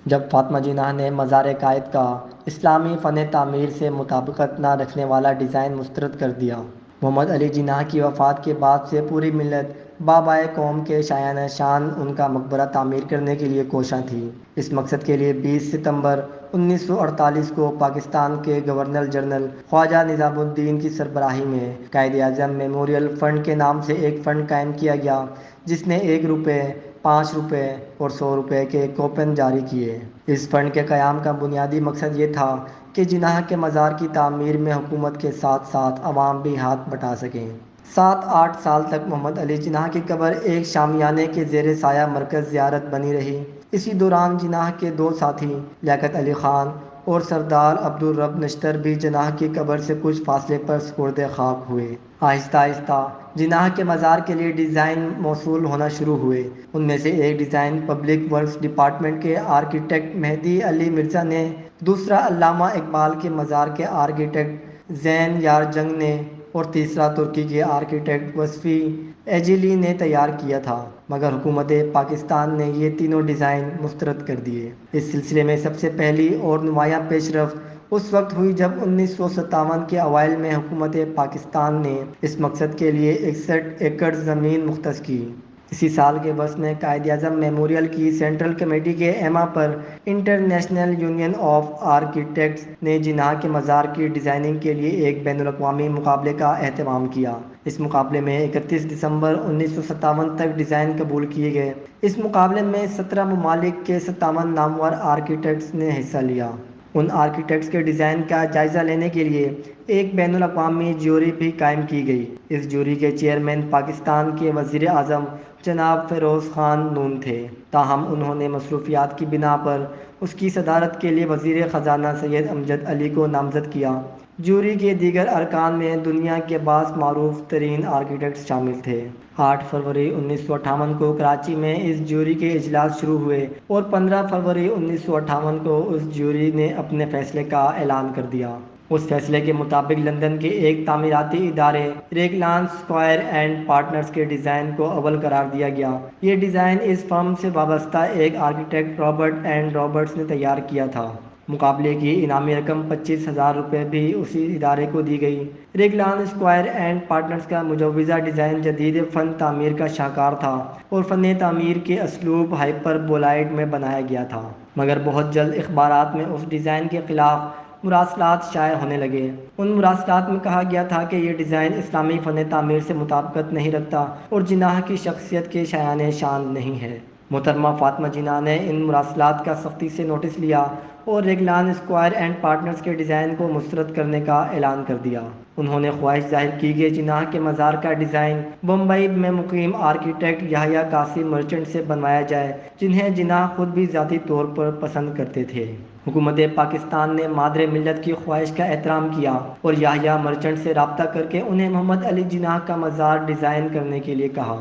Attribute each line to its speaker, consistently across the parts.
Speaker 1: جب فاطمہ جناح نے مزار قائد کا اسلامی فن تعمیر سے مطابقت نہ رکھنے والا ڈیزائن مسترد کر دیا۔ محمد علی جناح کی وفات کے بعد سے پوری ملت بابائے قوم کے شایان شان ان کا مقبرہ تعمیر کرنے کے لیے کوشاں تھی۔ اس مقصد کے لیے 20 ستمبر 1948 کو پاکستان کے گورنر جنرل خواجہ نظام الدین کی سربراہی میں قائد اعظم میموریل فنڈ کے نام سے ایک فنڈ قائم کیا گیا، جس نے 1 روپے، 5 روپے اور 100 روپے کے کوپن جاری کیے۔ اس فنڈ کے قیام کا بنیادی مقصد یہ تھا کہ جناح کے مزار کی تعمیر میں حکومت کے ساتھ ساتھ عوام بھی ہاتھ بٹا سکیں۔ 7-8 سال تک محمد علی جناح کی قبر ایک شامیانے کے زیر سایہ مرکز زیارت بنی رہی۔ اسی دوران جناح کے 2 ساتھی لیاقت علی خان اور سردار عبدالرب نشتر بھی جناح کی قبر سے کچھ فاصلے پر سپرد خاک ہوئے۔ آہستہ آہستہ جناح کے مزار کے لیے ڈیزائن موصول ہونا شروع ہوئے۔ ان میں سے ایک ڈیزائن پبلک ورکس ڈپارٹمنٹ کے آرکیٹیکٹ مہدی علی مرزا نے، دوسرا علامہ اقبال کے مزار کے آرکیٹیکٹ زین یارجنگ نے اور تیسرا ترکی کے آرکیٹیکٹ وصفی ایجیلی نے تیار کیا تھا، مگر حکومت پاکستان نے یہ تینوں ڈیزائن مسترد کر دیے۔ اس سلسلے میں سب سے پہلی اور نمایاں پیش رفت اس وقت ہوئی جب 1957 کے اوائل میں حکومت پاکستان نے اس مقصد کے لیے 61 ایکڑ زمین مختص کی۔ اسی سال کے وسط میں قائد اعظم میموریل کی سینٹرل کمیٹی کے احما پر انٹرنیشنل یونین آف آرکیٹیکٹس نے جناح کے مزار کی ڈیزائننگ کے لیے ایک بین الاقوامی مقابلے کا اہتمام کیا۔ اس مقابلے میں 31 دسمبر 1957 تک ڈیزائن قبول کیے گئے۔ اس مقابلے میں 17 ممالک کے 57 نامور آرکیٹیکٹس نے حصہ لیا۔ ان آرکیٹیکٹس کے ڈیزائن کا جائزہ لینے کے لیے ایک بین الاقوامی جیوری بھی قائم کی گئی۔ اس جیوری کے چیئرمین پاکستان کے وزیر اعظم جناب فیروز خان نون تھے، تاہم انہوں نے مصروفیات کی بنا پر اس کی صدارت کے لیے وزیر خزانہ سید امجد علی کو نامزد کیا۔ جیوری کے دیگر ارکان میں دنیا کے بعض معروف ترین آرکیٹیکٹس شامل تھے۔ 8 فروری 1958 کو کراچی میں اس جیوری کے اجلاس شروع ہوئے اور 15 فروری 1958 کو اس جیوری نے اپنے فیصلے کا اعلان کر دیا۔ اس فیصلے کے مطابق لندن کے ایک تعمیراتی ادارے ریگلان اسکوائر اینڈ پارٹنرز کے ڈیزائن کو اول قرار دیا گیا۔ یہ ڈیزائن اس فرم سے وابستہ ایک آرکیٹیکٹ رابرٹ اینڈ رابرٹس نے تیار کیا تھا۔ مقابلے کی انعامی رقم 25,000 روپے بھی اسی ادارے کو دی گئی۔ ریگلان اسکوائر اینڈ پارٹنرز کا مجوزہ ڈیزائن جدید فن تعمیر کا شاہکار تھا اور فن تعمیر کے اسلوب ہائپر بولائڈ میں بنایا گیا تھا، مگر بہت جلد اخبارات میں اس ڈیزائن کے خلاف مراسلات شائع ہونے لگے۔ ان مراسلات میں کہا گیا تھا کہ یہ ڈیزائن اسلامی فن تعمیر سے مطابقت نہیں رکھتا اور جناح کی شخصیت کے شایان شان نہیں ہے۔ محترمہ فاطمہ جناح نے ان مراسلات کا سختی سے نوٹس لیا اور ریگلان اسکوائر اینڈ پارٹنرز کے ڈیزائن کو مسترد کرنے کا اعلان کر دیا۔ انہوں نے خواہش ظاہر کی کہ جناح کے مزار کا ڈیزائن بمبئی میں مقیم آرکیٹیکٹ یحییٰ قاسم مرچنٹ سے بنوایا جائے، جنہیں جناح خود بھی ذاتی طور پر پسند کرتے تھے۔ حکومت پاکستان نے مادر ملت کی خواہش کا احترام کیا اور یحییٰ مرچنٹ سے رابطہ کر کے انہیں محمد علی جناح کا مزار ڈیزائن کرنے کے لیے کہا۔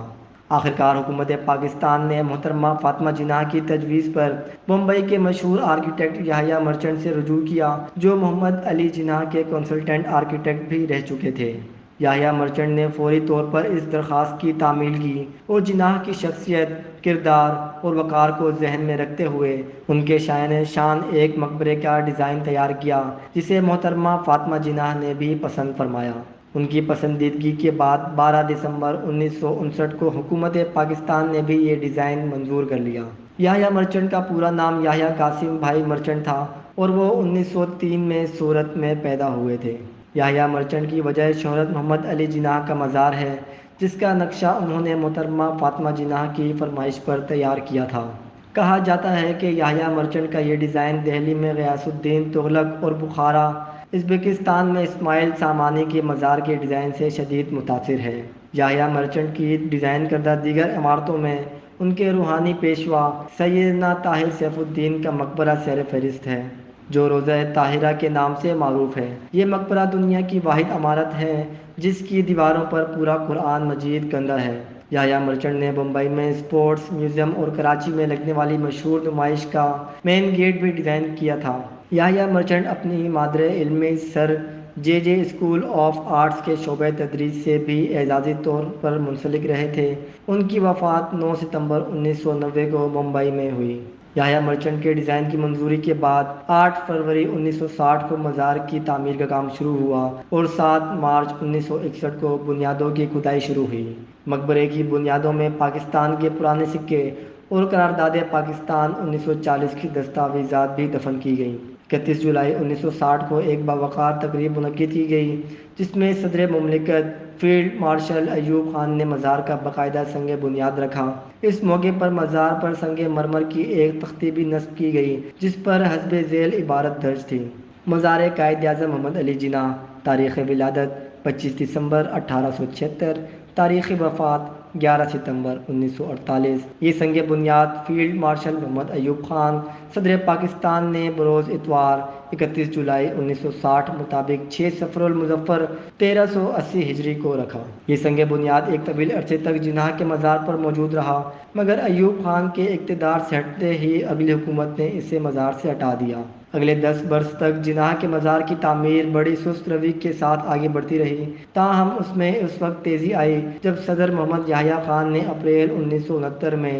Speaker 1: آخرکار حکومت پاکستان نے محترمہ فاطمہ جناح کی تجویز پر بمبئی کے مشہور آرکیٹیکٹ یحییٰ مرچنٹ سے رجوع کیا، جو محمد علی جناح کے کنسلٹنٹ آرکیٹیکٹ بھی رہ چکے تھے۔ یحییٰ مرچنٹ نے فوری طور پر اس درخواست کی تعمیل کی اور جناح کی شخصیت، کردار اور وقار کو ذہن میں رکھتے ہوئے ان کے شایان شان ایک مقبرے کا ڈیزائن تیار کیا، جسے محترمہ فاطمہ جناح نے بھی پسند فرمایا۔ ان کی پسندیدگی کے بعد 12 دسمبر 1959 کو حکومت پاکستان نے بھی یہ ڈیزائن منظور کر لیا۔ یحییٰ مرچنٹ کا پورا نام یحییٰ قاسم بھائی مرچنٹ تھا اور وہ 1903 میں سورت میں پیدا ہوئے تھے۔ یحییٰ مرچنٹ کی وجہ شہرت محمد علی جناح کا مزار ہے، جس کا نقشہ انہوں نے محترمہ فاطمہ جناح کی فرمائش پر تیار کیا تھا۔ کہا جاتا ہے کہ یحییٰ مرچنٹ کا یہ ڈیزائن دہلی میں غیاث الدین تغلق اور بخارا، ازبکستان میں اسماعیل سامانی کے مزار کے ڈیزائن سے شدید متاثر ہے۔ یحییٰ مرچنٹ کی ڈیزائن کردہ دیگر عمارتوں میں ان کے روحانی پیشوا سیدنا طاہر سیف الدین کا مقبرہ سر فہرست ہے، جو روضہ طاہرہ کے نام سے معروف ہے۔ یہ مقبرہ دنیا کی واحد عمارت ہے جس کی دیواروں پر پورا قرآن مجید کندہ ہے۔ یحییٰ مرچنٹ نے بمبئی میں اسپورٹس میوزیم اور کراچی میں لگنے والی مشہور نمائش کا مین گیٹ بھی ڈیزائن کیا تھا۔ یحییٰ مرچنٹ اپنی مادر علمی سر جے جے اسکول آف آرٹس کے شعبۂ تدریس سے بھی اعزازی طور پر منسلک رہے تھے۔ ان کی وفات 9 ستمبر 1990 کو ممبئی میں ہوئی۔ یحییٰ مرچنٹ کے ڈیزائن کی منظوری کے بعد 8 فروری 1960 کو مزار کی تعمیر کا کام شروع ہوا اور 7 مارچ 1961 کو بنیادوں کی کھدائی شروع ہوئی۔ مقبرے کی بنیادوں میں پاکستان کے پرانے سکے اور قرارداد پاکستان 1940 کی دستاویزات بھی دفن کی گئیں۔ 31 جولائی 1960 کو ایک باوقار تقریب منعقد کی گئی جس میں صدر مملکت فیلڈ مارشل ایوب خان نے مزار کا باقاعدہ سنگ بنیاد رکھا۔ اس موقع پر مزار پر سنگ مرمر کی ایک تختی بھی نصب کی گئی جس پر حسب ذیل عبارت درج تھی: مزار قائد اعظم محمد علی جناح، تاریخ ولادت 25 دسمبر 1876، تاریخ وفات 11 ستمبر 1948۔ یہ سنگ بنیاد فیلڈ مارشل محمد ایوب خان صدر پاکستان نے بروز اتوار 31 جولائی 1960 مطابق 6 صفر المظفر 1380 ہجری کو رکھا۔ یہ سنگ بنیاد ایک طویل عرصے تک جناح کے مزار پر موجود رہا، مگر ایوب خان کے اقتدار سے ہٹتے ہی اگلی حکومت نے اسے مزار سے ہٹا دیا۔ اگلے 10 برس تک جناح کے مزار کی تعمیر بڑی سست روی کے ساتھ آگے بڑھتی رہی، تاہم اس میں اس وقت تیزی آئی جب صدر محمد یحییٰ خان نے اپریل 1969 میں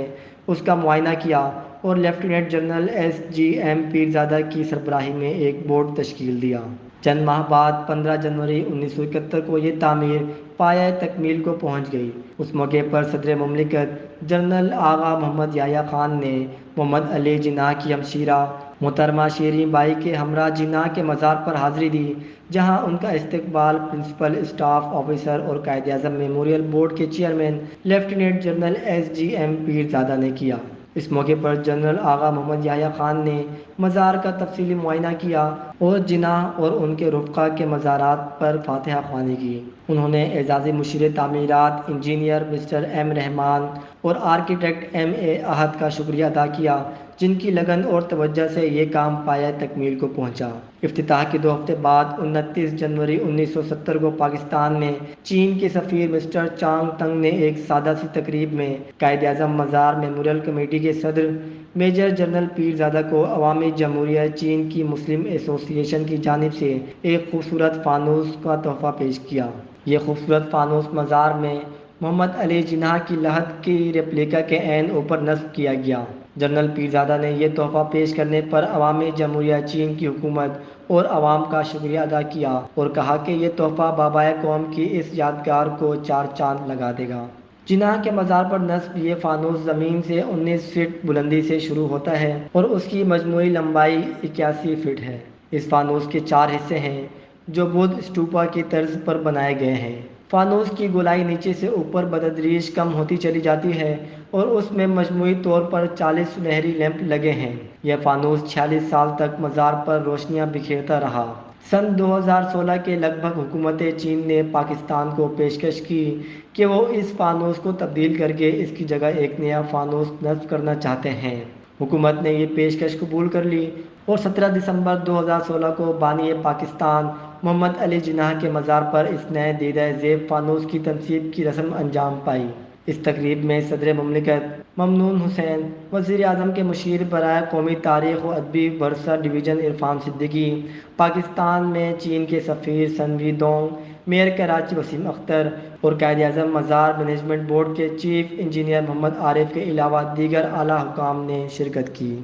Speaker 1: اس کا معائنہ کیا اور لیفٹیننٹ جنرل SGM پیرزادہ کی سربراہی میں ایک بورڈ تشکیل دیا۔ چند ماہ بعد 15 جنوری 1971 کو یہ تعمیر پایۂ تکمیل کو پہنچ گئی۔ اس موقع پر صدر مملکت جنرل آغا محمد یحییٰ خان نے محمد علی جناح کی ہمشیرہ محترمہ شیریں بائی کے ہمراہ جناح کے مزار پر حاضری دی، جہاں ان کا استقبال پرنسپل اسٹاف آفیسر اور قائد اعظم میموریل بورڈ کے chairman lieutenant general SGM Pirzada نے کیا۔ اس موقع پر جنرل آغا محمد یحییٰ خان نے مزار کا تفصیلی معائنہ کیا اور جناح اور ان کے رفقا کے مزارات پر فاتحہ خوانی کی۔ انہوں نے اعزازی مشیر تعمیرات انجینئر مسٹر M رحمان اور آرکیٹیکٹ MA احد کا شکریہ ادا کیا، جن کی لگن اور توجہ سے یہ کام پایۂ تکمیل کو پہنچا۔ افتتاح کے 2 ہفتے بعد 29 جنوری 1970 کو پاکستان میں چین کے سفیر مسٹر چانگ تنگ نے ایک سادہ سی تقریب میں قائد اعظم مزار میموریل کمیٹی کے صدر میجر جنرل پیرزادہ کو عوامی جمہوریہ چین کی مسلم ایسوسی ایشن کی جانب سے ایک خوبصورت فانوس کا تحفہ پیش کیا۔ یہ خوبصورت فانوس مزار میں محمد علی جناح کی لحد کی ریپلیکا کے عین اوپر نصب کیا گیا۔ جنرل پیرزادہ نے یہ تحفہ پیش کرنے پر عوامی جمہوریہ چین کی حکومت اور عوام کا شکریہ ادا کیا اور کہا کہ یہ تحفہ بابائے قوم کی اس یادگار کو 4 چاند لگا دے گا۔ جناح کے مزار پر نصب یہ فانوس زمین سے 19 فٹ بلندی سے شروع ہوتا ہے اور اس کی مجموعی لمبائی 81 فٹ ہے۔ اس فانوس کے 4 حصے ہیں جو بدھ اسٹوپا کی طرز پر بنائے گئے ہیں۔ فانوس کی گولائی نیچے سے اوپر بتدریج کم ہوتی چلی جاتی ہے اور اس میں مجموعی طور پر 40 سنہری لیمپ لگے ہیں۔ یہ فانوس 46 سال تک مزار پر روشنیاں بکھیرتا رہا۔ سن 2016 کے لگ بھگ حکومت چین نے پاکستان کو پیشکش کی کہ وہ اس فانوس کو تبدیل کر کے اس کی جگہ ایک نیا فانوس نصب کرنا چاہتے ہیں۔ حکومت نے یہ پیشکش قبول کر لی اور 17 دسمبر 2016 کو بانی پاکستان محمد علی جناح کے مزار پر اس نئے دیدہ زیب فانوس کی تنصیب کی رسم انجام پائی۔ اس تقریب میں صدر مملکت ممنون حسین، وزیر اعظم کے مشیر برائے قومی تاریخ و ادبی ورثہ ڈویژن عرفان صدیقی، پاکستان میں چین کے سفیر سن وی دونگ، میئر کراچی وسیم اختر اور قائد اعظم مزار مینجمنٹ بورڈ کے چیف انجینئر محمد عارف کے علاوہ دیگر اعلیٰ حکام نے شرکت کی۔